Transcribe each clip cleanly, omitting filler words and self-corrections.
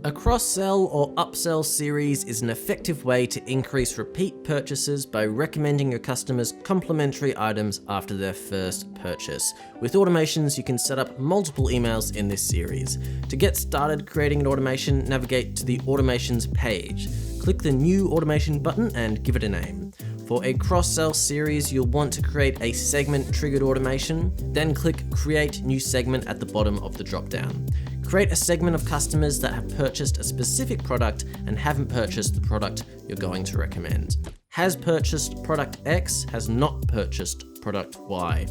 A cross-sell or upsell series is an effective way to increase repeat purchases by recommending your customers complementary items after their first purchase. With automations, you can set up multiple emails in this series. To get started creating an automation, navigate to the Automations page. Click the New Automation button and give it a name. For a cross-sell series, you'll want to create a segment-triggered automation, then click Create New Segment at the bottom of the drop-down. Create a segment of customers that have purchased a specific product and haven't purchased the product you're going to recommend. Has purchased product X, has not purchased product Y.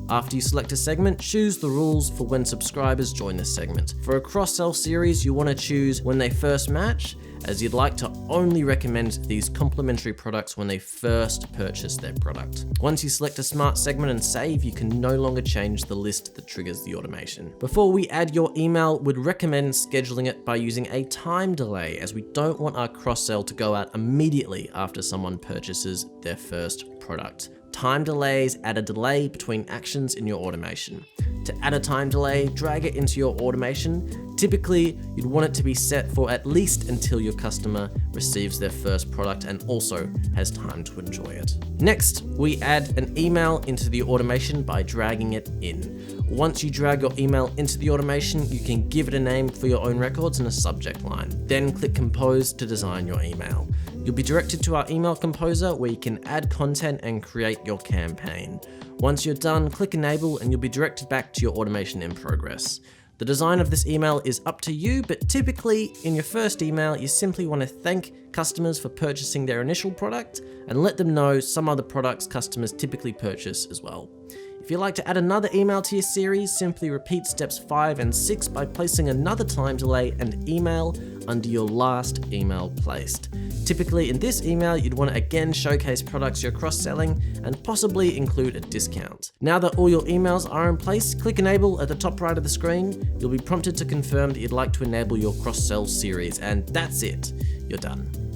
After you select a segment, choose the rules for when subscribers join the segment. For a cross-sell series, you want to choose when they first match, as you'd like to only recommend these complementary products when they first purchase their product. Once you select a smart segment and save, you can no longer change the list that triggers the automation. Before we add your email, we'd recommend scheduling it by using a time delay, as we don't want our cross-sell to go out immediately after someone purchases their first product. Time delays add a delay between actions in your automation. To add a time delay, drag it into your automation. Typically, you'd want it to be set for at least until your customer receives their first product and also has time to enjoy it. Next, we add an email into the automation by dragging it in. Once you drag your email into the automation, you can give it a name for your own records and a subject line. Then click Compose to design your email. You'll be directed to our email composer where you can add content and create your campaign. Once you're done, click Enable and you'll be directed back to your automation in progress. The design of this email is up to you, but typically in your first email, you simply want to thank customers for purchasing their initial product and let them know some other products customers typically purchase as well. If you'd like to add another email to your series, simply repeat steps 5 and 6 by placing another time delay and email under your last email placed. Typically in this email, you'd want to again showcase products you're cross-selling and possibly include a discount. Now that all your emails are in place, click Enable at the top right of the screen. You'll be prompted to confirm that you'd like to enable your cross-sell series, and that's it. You're done.